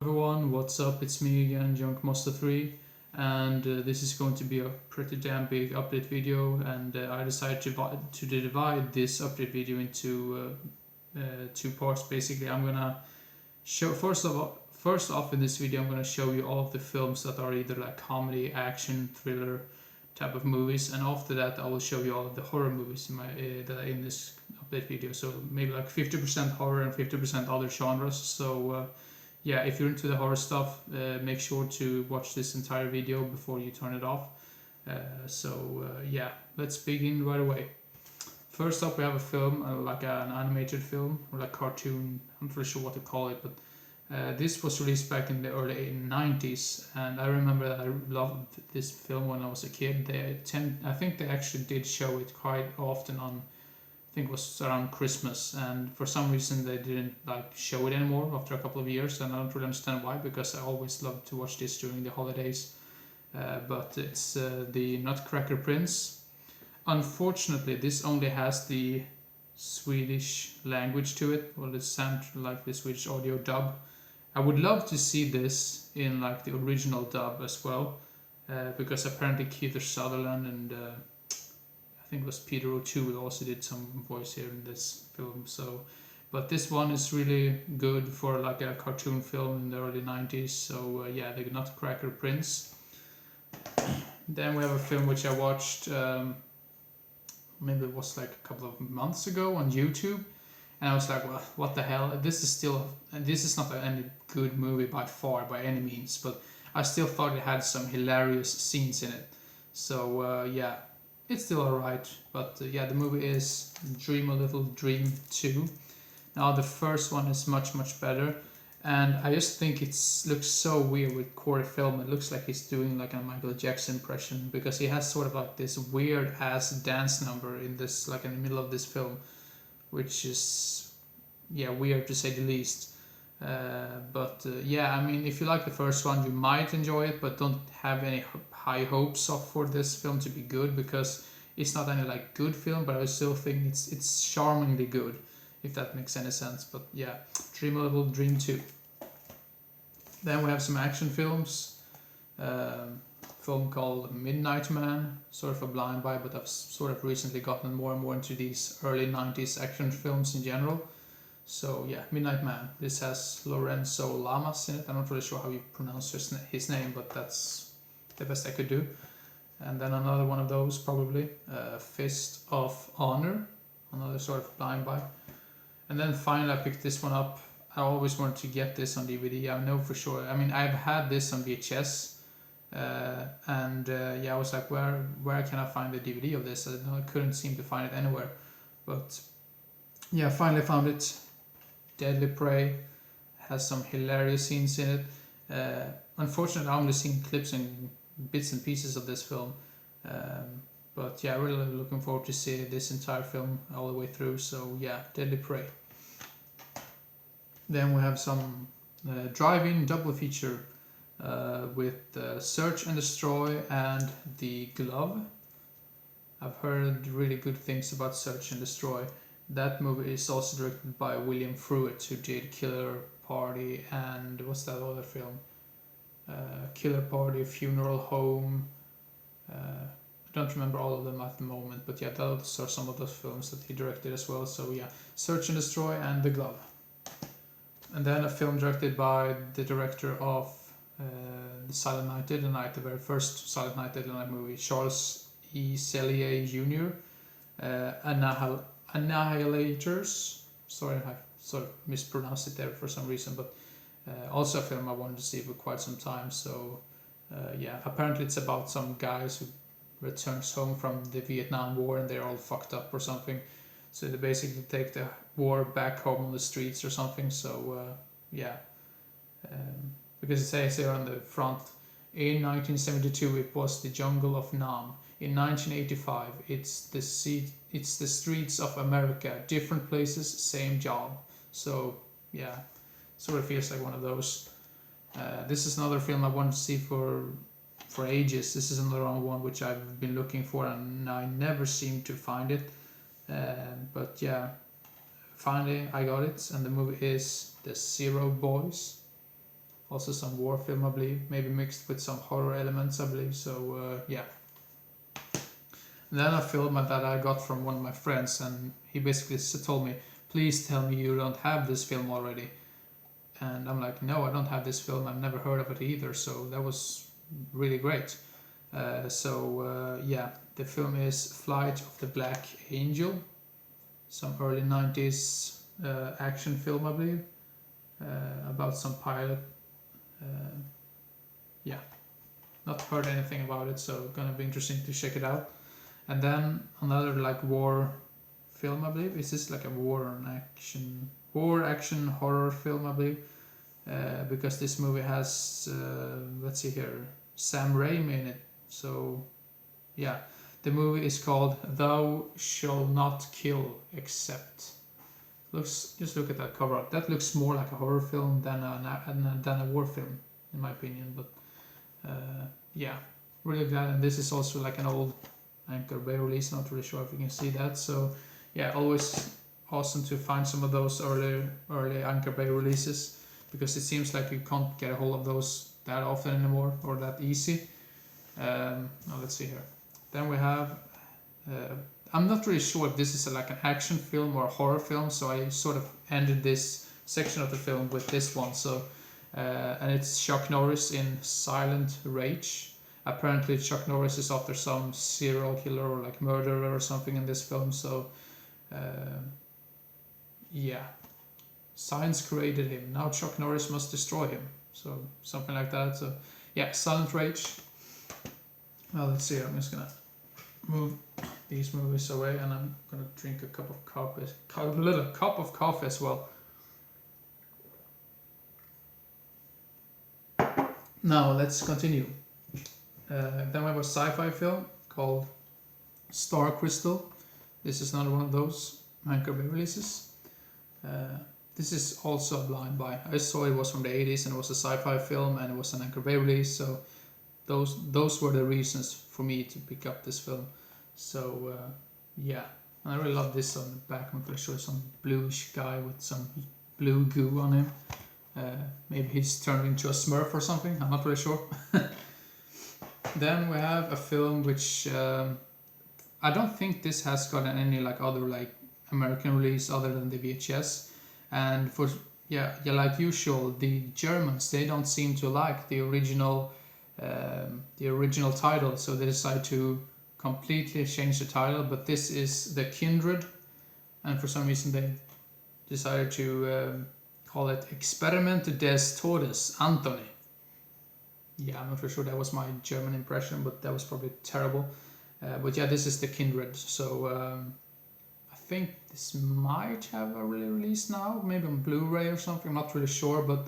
Everyone, what's up? It's me again, Junkmaster3, and this is going to be a pretty damn big update video. And I decided to divide this update video into two parts. Basically, I'm gonna show first off in this video, I'm gonna show you all of the films that are either like comedy, action, thriller type of movies, and after that, I will show you all of the horror movies that are in this update video. So maybe like 50% horror and 50% other genres. So yeah, if you're into the horror stuff, make sure to watch this entire video before you turn it off. Yeah, let's begin right away. First up, we have a film, like an animated film or like cartoon. I'm not really sure what to call it, but this was released back in the early 90s, and I remember that I loved this film when I was a kid. I think they actually did show it quite often on, I think it was around Christmas, and for some reason they didn't like show it anymore after a couple of years, and I don't really understand why, because I always loved to watch this during the holidays. But it's the Nutcracker Prince. Unfortunately, this only has the Swedish language to it, or the sound like the Swedish audio dub. I would love to see this in like the original dub as well, because apparently Keith Sutherland and I think it was Peter O'Toole also did some voice here in this film. So, but this one is really good for like a cartoon film in the early 90s. So yeah, the Nutcracker Prince. Then we have a film which I watched, maybe it was like a couple of months ago on YouTube, and I was like, well, what the hell? This is not any good movie by far, by any means, but I still thought it had some hilarious scenes in it. So yeah, it's still alright, but yeah, the movie is Dream a Little Dream 2. Now the first one is much better, and I just think it looks so weird with Corey Feldman. It looks like he's doing like a Michael Jackson impression, because he has sort of like this weird ass dance number in this, like in the middle of this film, which is, yeah, weird to say the least. Yeah, I mean, if you like the first one, you might enjoy it, but don't have any high hopes of for this film to be good, because it's not any like good film, but I still think it's charmingly good, if that makes any sense. But yeah, Dream a Little Dream 2. Then we have some action films. Film called Midnight Man, sort of a blind buy, but I've sort of recently gotten more and more into these early 90s action films in general. So yeah, Midnight Man. This has Lorenzo Lamas in it. I'm not really sure how you pronounce his name, but that's the best I could do. And then another one of those, probably, Fist of Honor, another sort of blind buy. And then finally I picked this one up. I always wanted to get this on DVD, I know for sure. I mean, I've had this on VHS, yeah, I was like, where can I find the DVD of this? I couldn't seem to find it anywhere. But yeah, I finally found it. Deadly Prey has some hilarious scenes in it. Unfortunately, I've only seen clips and bits and pieces of this film. But yeah, really looking forward to see this entire film all the way through. So yeah, Deadly Prey. Then we have some drive-in double feature with Search and Destroy and The Glove. I've heard really good things about Search and Destroy. That movie is also directed by William Fruitt, who did Killer Party and what's that other film? Killer Party, Funeral Home. I don't remember all of them at the moment, but yeah, those are some of those films that he directed as well. So yeah, Search and Destroy and The Glove. And then a film directed by the director of the Silent Night, Deadly Night, the very first Silent Night, Deadly Night movie, Charles E. Sellier Jr. Annihilators. Sorry, I sort of mispronounced it there for some reason, but also a film I wanted to see for quite some time. So yeah, apparently it's about some guys who returns home from the Vietnam War and they're all fucked up or something. So they basically take the war back home on the streets or something. So yeah, because it says here on the front, in 1972 it was the jungle of Nam. In 1985 it's the streets of America. Different places, same job. So yeah, sort of feels like one of those. This is another film I wanted to see for ages. This is another one which I've been looking for and I never seem to find it. But yeah, finally I got it, and the movie is The Zero Boys. Also some war film, I believe, maybe mixed with some horror elements, I believe. So yeah. And then a film that I got from one of my friends, and he basically told me, please tell me you don't have this film already. And I'm like, no, I don't have this film, I've never heard of it either, so that was really great. Yeah, the film is Flight of the Black Angel, some early 90s action film, I believe, about some pilot. Yeah, not heard anything about it, so gonna be interesting to check it out. And then another like war film, I believe. Is this like a war action horror film, I believe? Because this movie has let's see here, Sam Raimi in it. So yeah, the movie is called Thou Shall Not Kill Except. Just look at that cover art. That looks more like a horror film than a war film, in my opinion. But yeah, really glad. And this is also like an old Anchor Bay release. Not really sure if you can see that. So yeah, always awesome to find some of those early Anchor Bay releases, because it seems like you can't get a hold of those that often anymore, or that easy. Now let's see here. Then we have. I'm not really sure if this is like an action film or a horror film, so I sort of ended this section of the film with this one. So, and it's Chuck Norris in Silent Rage. Apparently, Chuck Norris is after some serial killer or like murderer or something in this film. So, yeah, science created him. Now Chuck Norris must destroy him. So something like that. So, yeah, Silent Rage. Well, let's see. I'm just gonna move these movies away, and I'm gonna drink a cup of coffee as well. Now let's continue. Then we have a sci-fi film called Star Crystal. This is another one of those Anchor Bay releases. This is also a blind buy. I saw it was from the 80s and it was a sci-fi film and it was an Anchor Bay release, so those were the reasons for me to pick up this film. So yeah, and I really love this on the back. I'm pretty sure some bluish guy with some blue goo on him. Maybe he's turned into a Smurf or something. I'm not really sure. Then we have a film which I don't think this has gotten any like other like American release other than the VHS. And for like usual, the Germans, they don't seem to like the original title, so they decide to completely change the title. But this is the Kindred, and for some reason they decided to call it Experiment des Todes Anthony. Yeah, I'm not really sure that was my German impression, but that was probably terrible. But yeah, this is the Kindred. So I think this might have a release now, maybe on Blu-ray or something. I'm not really sure, but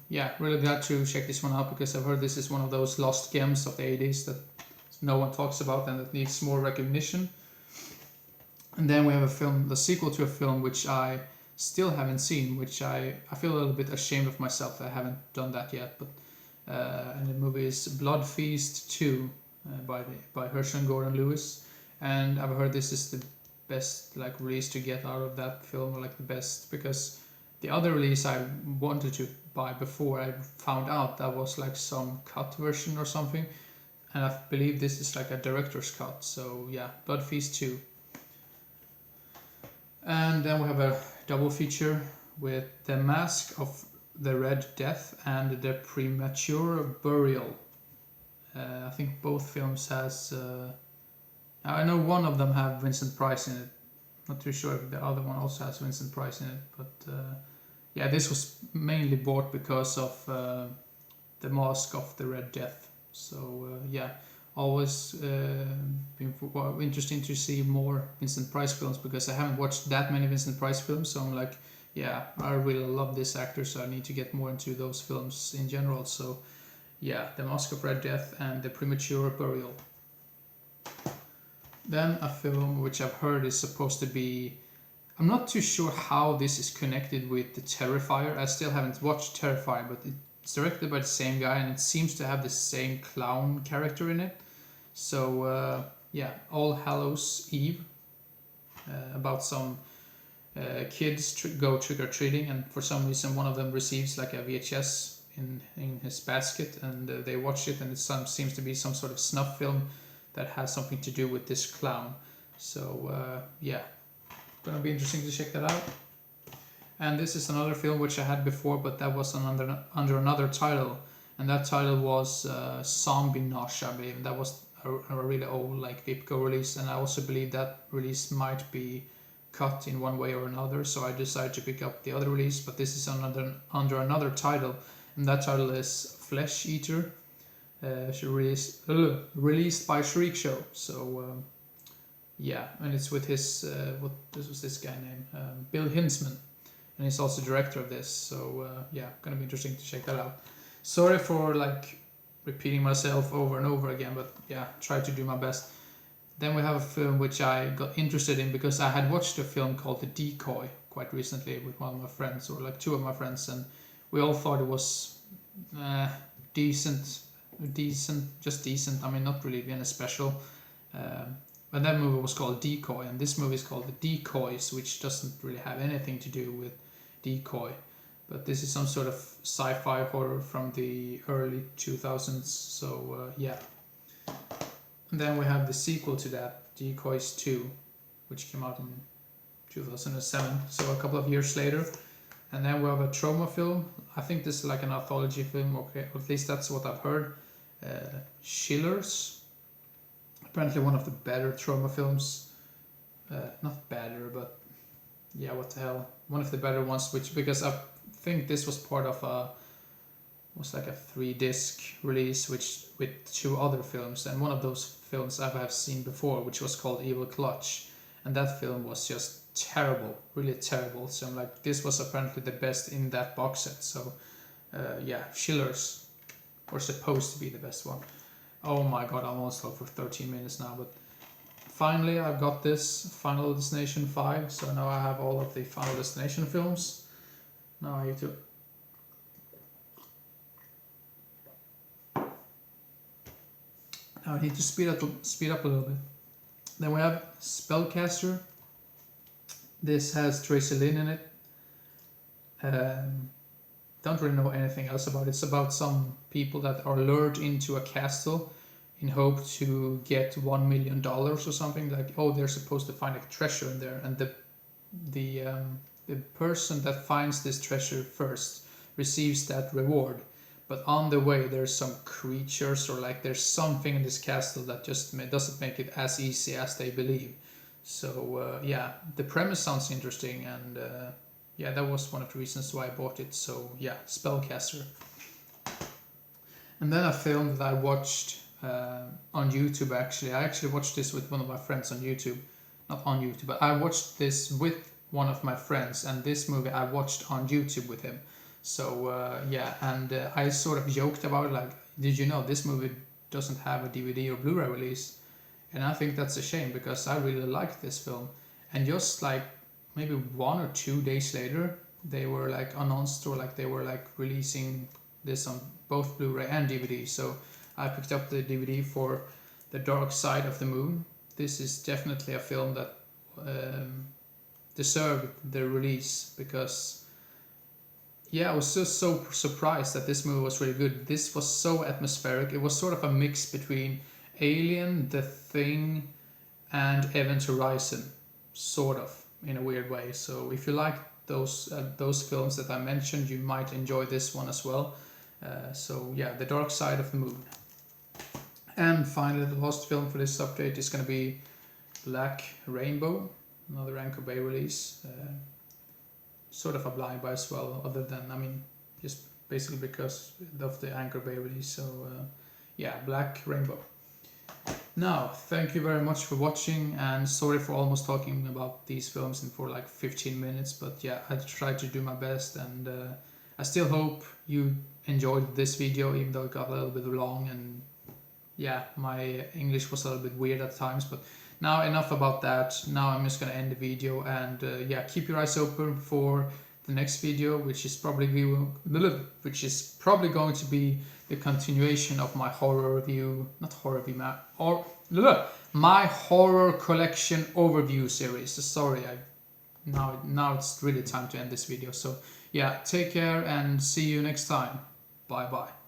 yeah, really glad to check this one out, because I've heard this is one of those lost gems of the 80s that no one talks about and that needs more recognition. And then we have a film, the sequel to a film which I still haven't seen, which I feel a little bit ashamed of myself that I haven't done that yet. But and the movie is Blood Feast 2 by Herschel and Gordon Lewis, and I've heard this is the best like release to get out of that film, or like the best, because the other release I wanted to buy before I found out that was like some cut version or something, and I believe this is like a director's cut. So yeah, Blood Feast 2. And then we have a double feature with The Mask of the Red Death and The Premature Burial. I think both films has I know one of them have Vincent Price in it. Not too sure if the other one also has Vincent Price in it, but yeah, this was mainly bought because of The Mask of the Red Death. So yeah, always been interesting to see more Vincent Price films, because I haven't watched that many Vincent Price films. So I'm like, yeah, I really love this actor, so I need to get more into those films in general. So yeah, The Mask of Red Death and The Premature Burial. Then a film which I've heard is supposed to be, I'm not too sure how this is connected with the Terrifier. I still haven't watched Terrifier, but it's directed by the same guy and it seems to have the same clown character in it. So yeah, All Hallows Eve, about some kids go trick-or-treating, and for some reason one of them receives like a VHS in his basket, and they watch it, and it seems to be some sort of snuff film that has something to do with this clown. So yeah, gonna be interesting to check that out. And this is another film which I had before, but that was under another title, and that title was Zombie Nosh, I believe. That was a really old like Vipco release, and I also believe that release might be cut in one way or another, so I decided to pick up the other release, but this is under another title, and that title is Flesh Eater, released by Shriek Show. So yeah, and it's with his this guy named Bill Hinzman, and he's also director of this. So yeah, gonna be interesting to check that out. Sorry for like repeating myself over and over again, but yeah, try to do my best. Then we have a film which I got interested in because I had watched a film called The Decoy quite recently with one of my friends, or like two of my friends, and we all thought it was decent, just decent. I mean, not really any special. But that movie was called Decoy, and this movie is called The Decoys, which doesn't really have anything to do with Decoy. But this is some sort of sci-fi horror from the early 2000s, so yeah. And then we have the sequel to that, Decoys 2, which came out in 2007, so a couple of years later. And then we have a trauma film. I think this is like an anthology film, okay, at least that's what I've heard. Chillers, apparently one of the better trauma films. Not better, but yeah, what the hell, one of the better ones, because I think this was part of like a 3-disc release with 2 other films, and one of those films I have seen before, which was called Evil Clutch, and that film was just terrible, really terrible. So I'm like, this was apparently the best in that box set. So yeah, Chillers were supposed to be the best one. Oh my god, I'm almost talking for 13 minutes now, but finally I've got this Final Destination 5, so now I have all of the Final Destination films. Now I need to speed up a little bit. Then we have Spellcaster. This has Tracy Lynn in it. Don't really know anything else about it. It's about some people that are lured into a castle in hope to get $1 million or something. Like, oh, they're supposed to find a treasure in there, and the person that finds this treasure first receives that reward. But on the way, there's some creatures, or like there's something in this castle that just doesn't make it as easy as they believe. So yeah, the premise sounds interesting, and yeah, that was one of the reasons why I bought it. So yeah, Spellcaster. And then a film that I watched on YouTube, actually. I actually watched this with one of my friends on YouTube. Not on YouTube, but I watched this with one of my friends, and this movie I watched on YouTube with him. So yeah, and I sort of joked about it, like, did you know this movie doesn't have a DVD or Blu-ray release? And I think that's a shame, because I really liked this film. And just like maybe 1 or 2 days later, they were like announced, or like they were like releasing this on both Blu-ray and DVD. So I picked up the DVD for The Dark Side of the Moon. This is definitely a film that deserved the release, because yeah, I was just so surprised that this movie was really good. This was so atmospheric. It was sort of a mix between Alien, The Thing, and Event Horizon, sort of, in a weird way. So if you like those films that I mentioned, you might enjoy this one as well. So yeah, The Dark Side of the Moon. And finally, the last film for this update is going to be Black Rainbow, another Anchor Bay release. Sort of a blind buy as well, other than, I mean, just basically because of the Anchor Bay release. So yeah, Black Rainbow. Now, thank you very much for watching, and sorry for almost talking about these films in for like 15 minutes, but yeah, I tried to do my best, and I still hope you enjoyed this video, even though it got a little bit long, and yeah, my English was a little bit weird at times. But now, enough about that. Now I'm just gonna end the video, and yeah, keep your eyes open for the next video, which is probably going to be the continuation of my horror review, my horror collection overview series. Sorry, I now it's really time to end this video. So yeah, take care and see you next time. Bye bye.